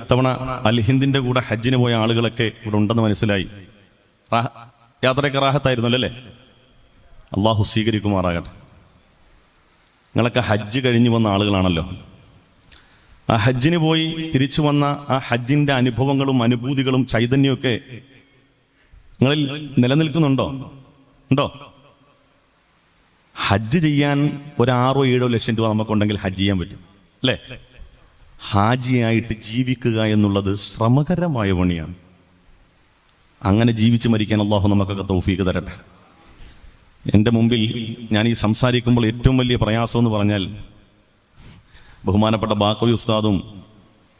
തവണ അൽ ഹിന്ദിന്റെ കൂടെ ഹജ്ജിന് പോയ ആളുകളൊക്കെ ഇവിടെ ഉണ്ടെന്ന് മനസ്സിലായി. യാത്രയൊക്കെ റാഹത്തായിരുന്നു അല്ലേ? അള്ളാഹു സ്വീകരിക്കുമാറാകട്ടെ. നിങ്ങളൊക്കെ ഹജ്ജ് കഴിഞ്ഞു വന്ന ആളുകളാണല്ലോ. ആ ഹജ്ജിന് പോയി തിരിച്ചു വന്ന ആ ഹജ്ജിന്റെ അനുഭവങ്ങളും അനുഭൂതികളും ചൈതന്യമൊക്കെ നിങ്ങളിൽ നിലനിൽക്കുന്നുണ്ടോ? ഉണ്ടോ? ഹജ്ജ് ചെയ്യാൻ 6-7 ലക്ഷം രൂപ നമുക്കുണ്ടെങ്കിൽ ഹജ്ജ് ചെയ്യാൻ പറ്റും അല്ലേ? ഹാജിയായിട്ട് ജീവിക്കുക എന്നുള്ളത് ശ്രമകരമായ പണിയാണ്. അങ്ങനെ ജീവിച്ച് മരിക്കാൻ അള്ളാഹു നമുക്കൊക്കെ തൗഫീക്ക് തരട്ടെ. എൻ്റെ മുമ്പിൽ ഞാൻ ഈ സംസാരിക്കുമ്പോൾ ഏറ്റവും വലിയ പ്രയാസം എന്ന് പറഞ്ഞാൽ ബഹുമാനപ്പെട്ട ബാക്കവി ഉസ്താദും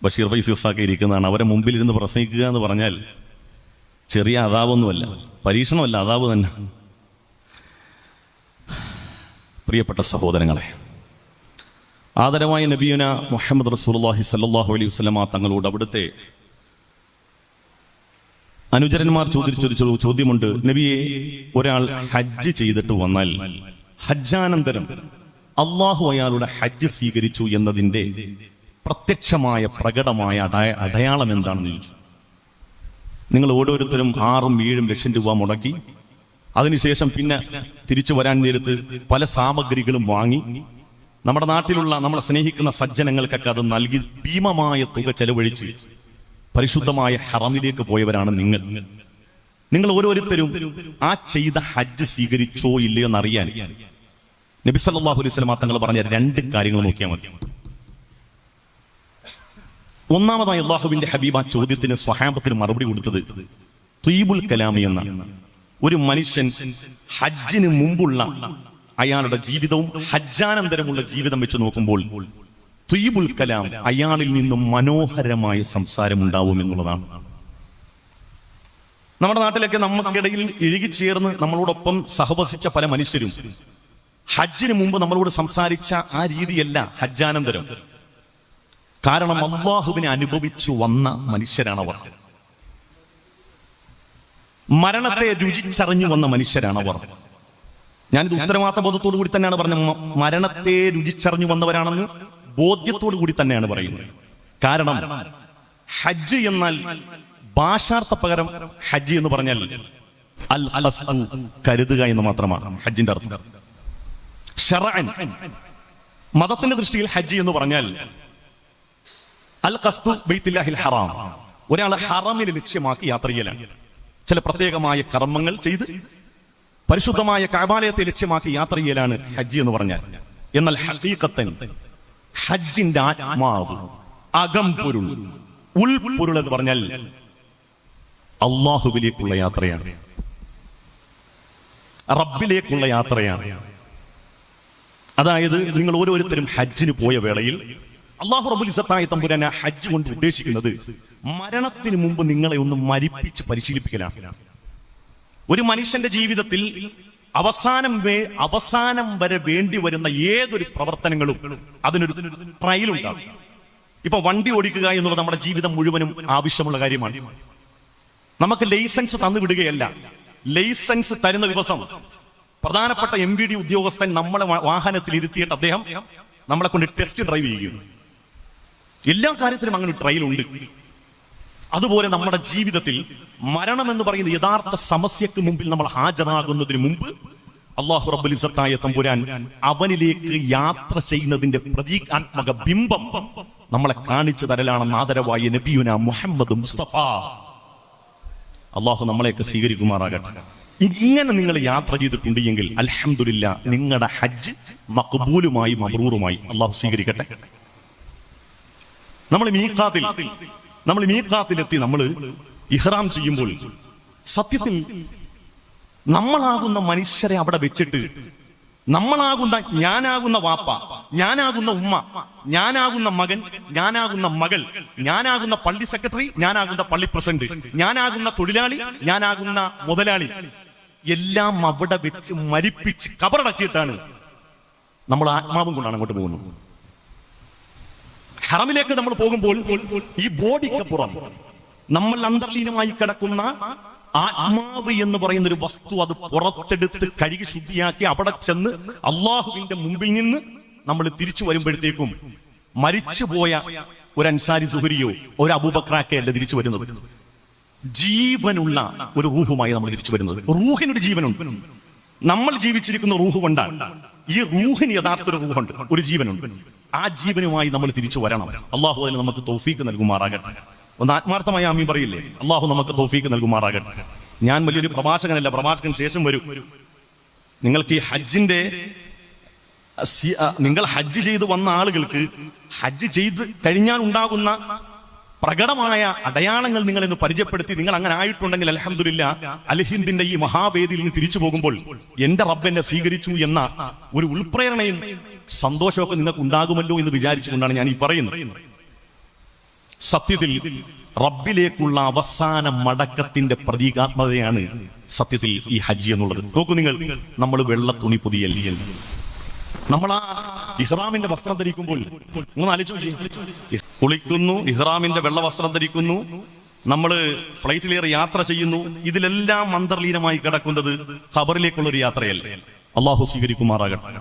ബഷീർ ഫൈസി ഉസ്താദൊക്കെ ഇരിക്കുന്നതാണ്. അവരെ മുമ്പിൽ ഇരുന്ന് പ്രസംഗിക്കുക എന്ന് പറഞ്ഞാൽ ചെറിയ അതാവൊന്നുമല്ല, പരീക്ഷണമല്ല, അതാവ് തന്നെ. പ്രിയപ്പെട്ട സഹോദരങ്ങളെ, ആദരവായ നബിയുന മുഹമ്മദ് റസൂലുള്ളാഹി സ്വല്ലല്ലാഹു അലൈഹി വസല്ലമ തങ്ങളോട് അവിടുത്തെ അനുചരന്മാർ ചോദിച്ചൊരു ചോദ്യമുണ്ട്. നബിയെ, ഒരാൾ ഹജ്ജ് ചെയ്തിട്ട് വന്നാൽ ഹജ്ജാനന്തരം അള്ളാഹു അയാളുടെ ഹജ്ജ് സ്വീകരിച്ചു എന്നതിൻ്റെ പ്രത്യക്ഷമായ പ്രകടമായ അടയാളം എന്താണെന്ന് ചോദിച്ചു. നിങ്ങൾ ഓരോരുത്തരും 6-7 ലക്ഷം രൂപ മുടക്കി അതിനുശേഷം പിന്നെ തിരിച്ചു വരാൻ നേരത്ത് പല സാമഗ്രികളും വാങ്ങി നമ്മുടെ നാട്ടിലുള്ള നമ്മളെ സ്നേഹിക്കുന്ന സജ്ജനങ്ങൾക്കൊക്കെ അത് നൽകി ഭീമമായ തുക ചെലവഴിച്ച് പരിശുദ്ധമായ ഹറമിലേക്ക് പോയവരാണ് നിങ്ങൾ ഓരോരുത്തരും. ആ ചെയ്ത ഹജ്ജ് സ്വീകരിച്ചോ ഇല്ലയോ എന്നറിയാൻ നബി സല്ലല്ലാഹു അലൈഹി വസല്ലം തങ്ങൾ പറഞ്ഞ 2 കാര്യങ്ങൾ നോക്കിയാൽ മതി. ഒന്നാമതായി അള്ളാഹുവിന്റെ ഹബീബ് ആ ചോദ്യത്തിന് സ്വഹാബത്തിന് മറുപടി കൊടുത്തത് ത്വയ്യിബുൽ കലാമി എന്ന ഒരു മനുഷ്യൻ ഹജ്ജിന് മുമ്പുള്ള അയാളുടെ ജീവിതവും ഹജ്ജാനന്തരമുള്ള ജീവിതം വെച്ച് നോക്കുമ്പോൾ ത്വയ്യിബുൽ കലാം, അയാളിൽ നിന്നും മനോഹരമായ സംസാരം ഉണ്ടാവും എന്നുള്ളതാണ്. നമ്മുടെ നാട്ടിലൊക്കെ നമുക്കിടയിൽ ഇഴുകിച്ചേർന്ന് നമ്മളോടൊപ്പം സഹവസിച്ച പല മനുഷ്യരും ഹജ്ജിന് മുമ്പ് നമ്മളോട് സംസാരിച്ച ആ രീതിയല്ല ഹജ്ജാനന്തരം. കാരണം അല്ലാഹുവിനെ അനുഭവിച്ചു വന്ന മനുഷ്യരാണവർ. മരണത്തെ രുചിച്ചറിഞ്ഞു വന്ന മനുഷ്യരാണവർ. ഞാനിത് ഉത്തരവാദിത്ത ബോധത്തോടു കൂടി തന്നെയാണ് പറഞ്ഞത്. മരണത്തെ രുചിച്ചറിഞ്ഞു വന്നവരാണെന്ന് ബോധ്യത്തോടു കൂടി തന്നെയാണ് പറയുന്നത്. കാരണം ഹജ്ജ് എന്നാൽ ഭാഷാർത്ഥ പകരം ഹജ്ജ് എന്ന് പറഞ്ഞാൽ അൽ ഖസ്ദു, കരുതുക എന്ന് മാത്രമാണ് ഹജ്ജിന്റെ അർത്ഥം. ശറഅൻ, മതത്തിന്റെ ദൃഷ്ടിയിൽ ഹജ്ജ് എന്ന് പറഞ്ഞാൽ അൽ ഖസ്ദു ബൈത്തുല്ലാഹിൽ ഹറാം, ഒരാൾ ഹറമിനെ ലക്ഷ്യമാക്കി യാത്ര ചെയ്യലാണ്. ചില പ്രത്യേകമായ കർമ്മങ്ങൾ ചെയ്ത് പരിശുദ്ധമായ കഅബാലയത്തെ ലക്ഷ്യമാക്കി യാത്ര ചെയ്യലാണ് ഹജ്ജ് എന്ന് പറഞ്ഞാൽ. എന്നാൽ ഹഖീഖത്തൻ ഹജ്ജിന്റെ ആത്മാവ്, അകംപൊരുൾ, ഉൾപൊരുൾ എന്ന് പറഞ്ഞാൽ അള്ളാഹുവിലേക്കുള്ള യാത്രയാണ്, റബ്ബിലേക്കുള്ള യാത്രയാണ്. അതായത് നിങ്ങൾ ഓരോരുത്തരും ഹജ്ജിന് പോയ വേളയിൽ അള്ളാഹു റബ്ബുൽ ഇസ്സത്തായ തമ്പുരാൻ ഹജ്ജ് കൊണ്ട് ഉദ്ദേശിക്കുന്നത് മരണത്തിന് മുമ്പ് നിങ്ങളെ ഒന്ന് മരിപ്പിച്ച് പരിശീലിപ്പിക്കലാണ്. ഒരു മനുഷ്യന്റെ ജീവിതത്തിൽ അവസാനം വരെ വേണ്ടി വരുന്ന ഏതൊരു പ്രവർത്തനങ്ങളും അതിനൊരു ട്രയൽ ഉണ്ടാകും. ഇപ്പൊ വണ്ടി ഓടിക്കുക എന്നുള്ളത് നമ്മുടെ ജീവിതം മുഴുവനും ആവശ്യമുള്ള കാര്യമാണ്. നമുക്ക് ലൈസൻസ് തന്നു വിടുകയല്ല. ലൈസൻസ് തരുന്ന ദിവസം പ്രധാനപ്പെട്ട MVD ഉദ്യോഗസ്ഥൻ നമ്മളെ വാഹനത്തിൽ ഇരുത്തിയിട്ട് അദ്ദേഹം നമ്മളെ കൊണ്ട് ടെസ്റ്റ് ഡ്രൈവ് ചെയ്യും. എല്ലാ കാര്യത്തിലും അങ്ങനെ ഒരു ട്രയൽ ഉണ്ട്. അതുപോലെ നമ്മുടെ ജീവിതത്തിൽ മരണം എന്ന് പറയുന്ന യഥാർത്ഥ സമസ്യക്ക് മുമ്പിൽ നമ്മൾ ഹാജരാകുന്നതിന് മുമ്പ് അല്ലാഹു റബ്ബുൽ ഇസ്സത്തായ തമ്പുരാൻ അവനിലേക്ക് യാത്ര ചെയ്യുന്നതിന്റെ പ്രതീകാത്മക ബിംബം നമ്മളെ കാണിച്ചു തരലാണെന്ന് ആദരവായ നബിയുന മുഹമ്മദ് മുസ്തഫ. അള്ളാഹു നമ്മളെയൊക്കെ സ്വീകരിക്കുമാറാകട്ടെ. ഇങ്ങനെ നിങ്ങൾ യാത്ര ചെയ്തിട്ടുണ്ട് എങ്കിൽ അൽഹംദുലില്ലാ, നിങ്ങളുടെ ഹജ്ജ് മഖ്ബൂലുമായി മബ്റൂറുമായി അള്ളാഹു സ്വീകരിക്കട്ടെ. നമ്മൾ മീഖാത്തിലെത്തി നമ്മൾ ഇഹ്റാം ചെയ്യുമ്പോൾ സത്യത്തിൽ നമ്മളാകുന്ന മനുഷ്യരെ അവിടെ വെച്ചിട്ട് ഞാനാകുന്ന വാപ്പ, ഞാനാകുന്ന ഉമ്മ, ഞാനാകുന്ന മകൻ, ഞാനാകുന്ന മകൾ, ഞാനാകുന്ന പള്ളി സെക്രട്ടറി, ഞാനാകുന്ന പള്ളി പ്രസിഡന്റ്, ഞാനാകുന്ന തൊഴിലാളി, ഞാനാകുന്ന മുതലാളി, എല്ലാം അവിടെ വെച്ച് മരിപ്പിച്ച് കബറടക്കിയിട്ടാണ് നമ്മൾ ആത്മാവും കൊണ്ടാണ് അങ്ങോട്ട് പോകുന്നത്. ഹറമിലേക്ക് നമ്മൾ പോകുമ്പോൾ ഈ ബോഡിക്കപ്പുറം നമ്മൾ അന്തർലീനമായി കിടക്കുന്ന ആത്മാവ് എന്ന് പറയുന്ന ഒരു വസ്തു അത് പുറത്തെടുത്ത് കഴുകി ശുദ്ധിയാക്കി അവിടെ ചെന്ന് അള്ളാഹുവിന്റെ മുമ്പിൽ നിന്ന് നമ്മൾ തിരിച്ചു വരുമ്പോഴത്തേക്കും മരിച്ചുപോയ ഒരു അൻസാരി സുഹരിയോ ഒരു അബൂബക്രാക്കെ അല്ല തിരിച്ചു വരുന്നത്. ജീവനുള്ള ഒരു റൂഹുമായി നമ്മൾ തിരിച്ചു വരുന്നത്. റൂഹിനൊരു ജീവനുണ്ട്. നമ്മൾ ജീവിച്ചിരിക്കുന്ന റൂഹ് കൊണ്ടാണ്. ഈ റൂഹിന് യഥാർത്ഥ ഒരു റൂഹുണ്ട്, ഒരു ജീവനുണ്ട്. ആ ജീവനുമായി നമ്മൾ തിരിച്ചു വരണം. അള്ളാഹു അതിന് നമുക്ക് തൗഫീക്ക് നൽകുമാറാകട്ടെ. ഒന്ന് ആത്മാർത്ഥമായി ആമീൻ പറയില്ലേ? അള്ളാഹു നമുക്ക് തൗഫീക്ക് നൽകുമാറാകട്ടെ. ഞാൻ വലിയൊരു പ്രഭാഷകനല്ല, പ്രഭാഷകന് ശേഷം വരും. നിങ്ങൾക്ക് ഈ ഹജ്ജിന്റെ നിങ്ങൾ ഹജ്ജ് ചെയ്ത് വന്ന ആളുകൾക്ക് ഹജ്ജ് ചെയ്ത് കഴിഞ്ഞാൽ ഉണ്ടാകുന്ന പ്രകടമായ അടയാളങ്ങൾ നിങ്ങൾ ഇന്ന് പരിചയപ്പെടുത്തി. നിങ്ങൾ അങ്ങനെ ആയിട്ടുണ്ടെങ്കിൽ അൽഹംദുലില്ലാ, അൽഹിന്ദിന്റെ ഈ മഹാവേദിയിൽ നിന്ന് തിരിച്ചു പോകുമ്പോൾ എന്റെ റബ്ബ് എന്നെ സ്വീകരിച്ചു എന്ന ഒരു ഉൾപ്രേരണയും സന്തോഷമൊക്കെ നിങ്ങൾക്ക് ഉണ്ടാകുമല്ലോ എന്ന് വിചാരിച്ചുകൊണ്ടാണ് ഞാൻ ഈ പറയുന്നത്. സത്യത്തിൽ റബ്ബിലേക്കുള്ള അവസാന മടക്കത്തിന്റെ പ്രതീകാത്മകതയാണ് സത്യത്തിൽ ഈ ഹജ്ജ് എന്നുള്ളത്. നോക്കൂ നിങ്ങൾ, നമ്മൾ വെള്ള തുണി പുതിയല്ല, നമ്മൾ ആ ഇഹ്റാമിന്റെ വസ്ത്രം ധരിക്കുമ്പോൾ ഒന്ന് ആലോചിച്ച്, കുളിക്കുന്നു, ഇഹ്റാമിന്റെ വെള്ള വസ്ത്രം ധരിക്കുന്നു, നമ്മൾ ഫ്ലൈറ്റിലേറെ യാത്ര ചെയ്യുന്നു. ഇതിലെല്ലാം അന്തർലീനമായി കിടക്കുന്നത് ഖബറിലേക്കുള്ള ഒരു യാത്രയല്ലേ. അള്ളാഹു സ്വീകരിക്കുമാറാകട്ടെ.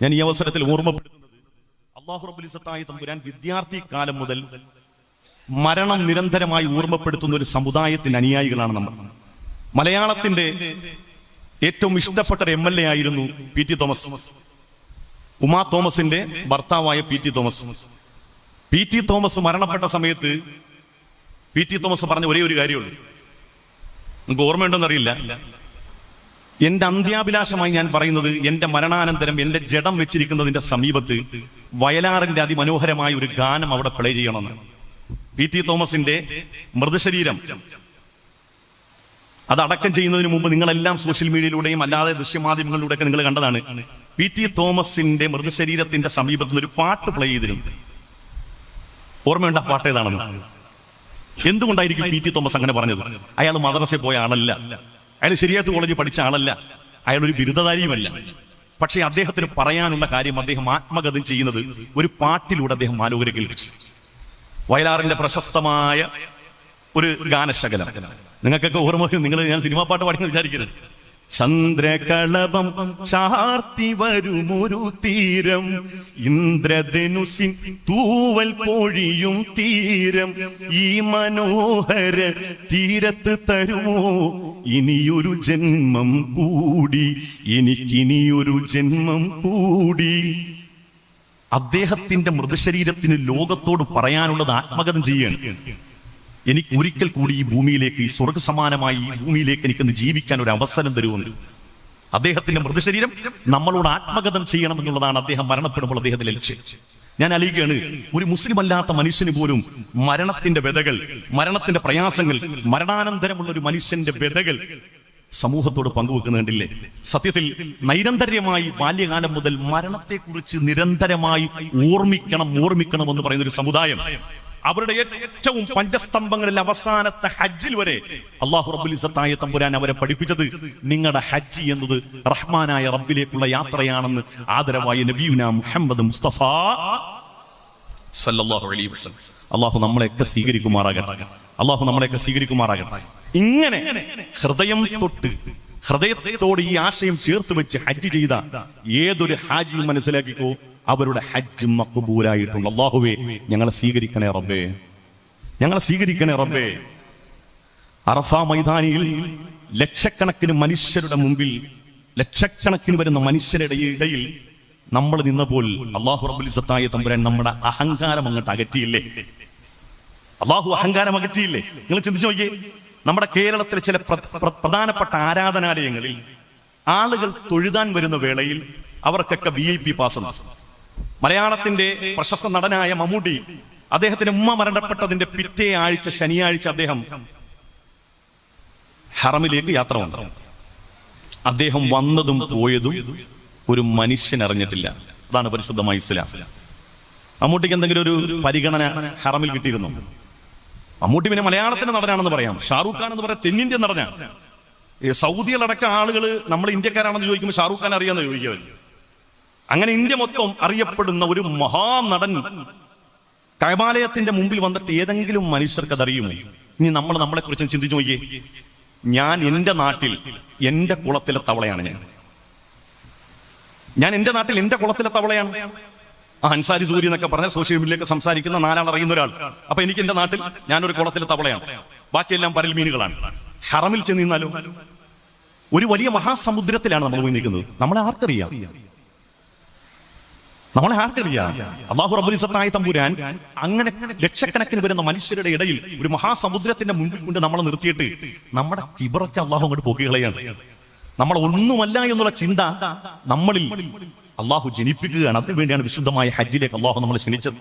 ഞാൻ ഈ അവസരത്തിൽ ഓർമ്മപ്പെടുത്തുന്നത്, അള്ളാഹു റബ്ബുൽ ഇസ്സത്തായ തമ്പുരാൻ വിദ്യാർത്ഥി കാലം മുതൽ മരണം നിരന്തരമായി ഓർമ്മപ്പെടുത്തുന്ന ഒരു സമുദായത്തിന്റെ അനുയായികളാണ് നമ്മൾ. മലയാളത്തിന്റെ ഏറ്റവും ഇഷ്ടപ്പെട്ട ഒരു MLA ആയിരുന്നു PT തോമസ്. ഉമാ തോമസിന്റെ ഭർത്താവായ PT തോമസ്. PT തോമസ് മരണപ്പെട്ട സമയത്ത് PT തോമസ് പറഞ്ഞ ഒരേ ഒരു കാര്യമുള്ളൂ, നിങ്ങൾക്ക് ഓർമ്മയുണ്ടോന്നറിയില്ല. എന്റെ അന്ത്യാഭിലാഷമായി ഞാൻ പറയുന്നത്, എന്റെ മരണാനന്തരം എന്റെ ജഡം വെച്ചിരിക്കുന്നതിന്റെ സമീപത്ത് വയലാറിന്റെ അതിമനോഹരമായ ഒരു ഗാനം അവിടെ പ്ലേ ചെയ്യണമെന്ന്. PT തോമസിന്റെ മൃതശരീരം അത് അടക്കം ചെയ്യുന്നതിന് മുമ്പ് നിങ്ങളെല്ലാം സോഷ്യൽ മീഡിയയിലൂടെയും അല്ലാതെ ദൃശ്യമാധ്യമങ്ങളിലൂടെയൊക്കെ നിങ്ങൾ കണ്ടതാണ്. PT തോമസിന്റെ മൃതശരീരത്തിന്റെ സമീപത്ത് നിന്ന് ഒരു പാട്ട് പ്ലേ ചെയ്തിരുന്നു. ഓർമ്മയുണ്ട് ആ പാട്ട് ഏതാണെന്ന്? എന്തുകൊണ്ടായിരിക്കും PT തോമസ് അങ്ങനെ പറഞ്ഞത്? അയാൾ മദ്രസയിൽ പോയ ആളല്ല, അയാൾ ശരിയാത്ത് കോളേജിൽ പഠിച്ച ആളല്ല, അയാൾ ഒരു ബിരുദധാരിയുമല്ല. പക്ഷേ അദ്ദേഹത്തിന് പറയാനുള്ള കാര്യം അദ്ദേഹം ആത്മകഥം ചെയ്യുന്നത് ഒരു പാട്ടിലൂടെ അദ്ദേഹം ആലോകരെ കേൾപ്പിച്ചു. വയലാറിന്റെ പ്രശസ്തമായ ഒരു ഗാനശകലം നിങ്ങൾക്കൊക്കെ ഓർമ്മ വരും. നിങ്ങൾ ഞാൻ സിനിമാ പാട്ട് പാടിയെന്ന് വിചാരിക്കരുത്. ചന്ദ്രകളഭം ചാർത്തി വരുമൊരു തീരം, ഇന്ദ്രധനുസിൻ തൂവൽ പൊഴിയും തീരം, ഈ മനോഹര തീരത്ത് തരുമോ ഇനിയൊരു ജന്മം കൂടി, എനിക്കിനിയൊരു ജന്മം കൂടി. അദ്ദേഹത്തിന്റെ മൃതശരീരത്തിന് ലോകത്തോട് പറയാനുള്ളത് ആത്മകഥം ചെയ്യാണ്. എനിക്ക് ഒരിക്കൽ കൂടി ഈ ഭൂമിയിലേക്ക്, ഈ സ്വർഗസമാനമായി ഈ ഭൂമിയിലേക്ക് എനിക്കൊന്ന് ജീവിക്കാൻ ഒരു അവസരം തരുമെന്ന്. അദ്ദേഹത്തിന്റെ മൃതശരീരം നമ്മളോട് ആത്മകഥം ചെയ്യണം എന്നുള്ളതാണ് അദ്ദേഹം മരണപ്പെടുമ്പോൾ അദ്ദേഹത്തിന്റെ ലക്ഷ്യം. ഞാൻ അറിയുകയാണ്, ഒരു മുസ്ലിം അല്ലാത്ത മനുഷ്യന് പോലും മരണത്തിന്റെ വ്യതകൾ, മരണത്തിന്റെ പ്രയാസങ്ങൾ, മരണാനന്തരമുള്ള ഒരു മനുഷ്യന്റെ വ്യതകൾ സമൂഹത്തോട് പങ്കുവെക്കുന്നുണ്ടില്ലേ? സത്യത്തിൽ നൈരന്തര്യമായി ബാല്യകാലം മുതൽ മരണത്തെക്കുറിച്ച് നിരന്തരമായി ഓർമ്മിക്കണം എന്ന് പറയുന്ന ഒരു സമുദായം, അവരുടെ ഏറ്റവും പഞ്ചസ്തംഭങ്ങളിൽ അവസാനത്തെ ഹജ്ജിൽ വരെ അള്ളാഹു റബ്ബുൽ ഇസ്സത്തായ തമ്പുരാൻ അവരെ പഠിപ്പിച്ചത് നിങ്ങളുടെ ഹജ്ജ് എന്നത് റഹ്മാനായ റബ്ബിലേക്കുള്ള യാത്രയാണെന്ന് ആദരവായ നബിയുനാ മുഹമ്മദ് മുസ്തഫ സല്ലല്ലാഹു അലൈഹി വസല്ലം. അള്ളാഹു നമ്മളെയൊക്കെ സ്വീകരിക്കുമാറാകട്ടെ. അള്ളാഹു നമ്മളെയൊക്കെ സ്വീകരിക്കുമാറാകട്ടെ. ഇങ്ങനെ ഹൃദയം തൊട്ട് ഹൃദയത്തോട് ഈ ആശയം ചേർത്ത് വെച്ച് ഹജ്ജ് ചെയ്ത ഏതൊരു ഹാജിയും മനസ്സിലാക്കിക്കോ, അവരുടെ ഹജ്ജ് മഖ്ബൂലായിട്ടുണ്ട്. അല്ലാഹുവേ, ഞങ്ങളെ സ്വീകരിക്കണേ റബ്ബേ, ഞങ്ങളെ സ്വീകരിക്കണേ റബ്ബേ. അറഫ മൈതാനിയിൽ ലക്ഷക്കണക്കിന് മനുഷ്യരുടെ മുമ്പിൽ, ലക്ഷക്കണക്കിന് വരുന്ന മനുഷ്യരുടെ ഇടയിൽ നമ്മൾ നിന്നപ്പോൾ അല്ലാഹു റബ്ബുൽ ഇസ്സത്തായ തമ്പുരാൻ നമ്മുടെ അഹങ്കാരം അങ്ങോട്ട് അകറ്റിയില്ലേ? അല്ലാഹു അഹങ്കാരം അകറ്റിയില്ലേ? നിങ്ങൾ ചിന്തിച്ചു നോക്കിയേ. നമ്മുടെ കേരളത്തിലെ ചില പ്രധാനപ്പെട്ട ആരാധനാലയങ്ങളിൽ ആളുകൾ തൊഴുതാൻ വരുന്ന വേളയിൽ അവർക്കൊക്കെ VIP പാസ് ഉണ്ട്. മലയാളത്തിന്റെ പ്രശസ്ത നടനായ മമ്മൂട്ടി, അദ്ദേഹത്തിന്റെ ഉമ്മ മരണപ്പെട്ടതിന്റെ പിറ്റേ ആഴ്ച ശനിയാഴ്ച അദ്ദേഹം ഹറമിലേക്ക് യാത്ര വന്നു. അദ്ദേഹം വന്നതും പോയതും ഒരു മനുഷ്യൻ അറിഞ്ഞിട്ടില്ല. അതാണ് പരിശുദ്ധമായ ഇസ്ലാം. മമ്മൂട്ടിക്ക് എന്തെങ്കിലും ഒരു പരിഗണന ഹറമിൽ കിട്ടിയിരുന്നു? മമ്മൂട്ടി പിന്നെ മലയാളത്തിന്റെ നടനാണെന്ന് പറയാം, ഷാറൂഖ് ഖാൻ എന്ന് പറയാം തെന്നിന്ത്യൻ നടനാണ്. സൗദികളടക്കം ആളുകൾ നമ്മൾ ഇന്ത്യക്കാരാണെന്ന് ചോദിക്കുമ്പോൾ ഷാറൂഖ് ഖാൻ അറിയാമെന്ന് ചോദിക്കുക. അങ്ങനെ ഇന്ത്യ മൊത്തം അറിയപ്പെടുന്ന ഒരു മഹാനടൻ കഅബാലയത്തിന്റെ മുമ്പിൽ വന്നിട്ട് ഏതെങ്കിലും മനുഷ്യർക്ക് അതറിയുമോ? ഇനി നമ്മൾ നമ്മളെ കുറിച്ച് ചിന്തിച്ചു നോക്കിയേ. ഞാൻ എന്റെ നാട്ടിൽ എന്റെ കുളത്തിലെ തവളയാണ്. ഞാൻ എന്റെ നാട്ടിൽ എന്റെ കുളത്തിലെ തവളയാണ്. അൻസാരി സൂര്യ എന്നൊക്കെ പറഞ്ഞ സോഷ്യൽ മീഡിയയിലൊക്കെ സംസാരിക്കുന്ന 4 ആൾ അറിയുന്ന ഒരാൾ. അപ്പൊ എനിക്ക് എന്റെ നാട്ടിൽ ഞാനൊരു കുളത്തിലെ തവളയാണ്, ബാക്കിയെല്ലാം പരൽ മീനുകളാണ്. ഹറമിൽ ചെന്ന് നിന്നാലോ ഒരു വലിയ മഹാസമുദ്രത്തിലാണ് നമ്മൾ പോയി നിൽക്കുന്നത്. നമ്മളെ ആർക്കറിയാം? അല്ലാഹു റബ്ബുൽ ഇസ്സത്തായ തമ്പുരാൻ അങ്ങനെ ലക്ഷക്കണക്കിന് വരുന്ന മനുഷ്യരുടെ ഇടയിൽ ഒരു മഹാസമുദ്രത്തിന്റെ മുമ്പിൽ കൊണ്ട് നമ്മളെ നിർത്തിയിട്ട് നമ്മുടെ കിബറൊക്കെ അള്ളാഹു അങ്ങോട്ട് പൊക്കികളയാണ്. നമ്മൾ ഒന്നുമല്ല എന്നുള്ള ചിന്ത നമ്മളിൽ അള്ളാഹു ജനിപ്പിക്കുകയാണ്. അതിനുവേണ്ടിയാണ് വിശുദ്ധമായ ഹജ്ജിലേക്ക് അള്ളാഹു നമ്മളെ ക്ഷണിച്ചത്.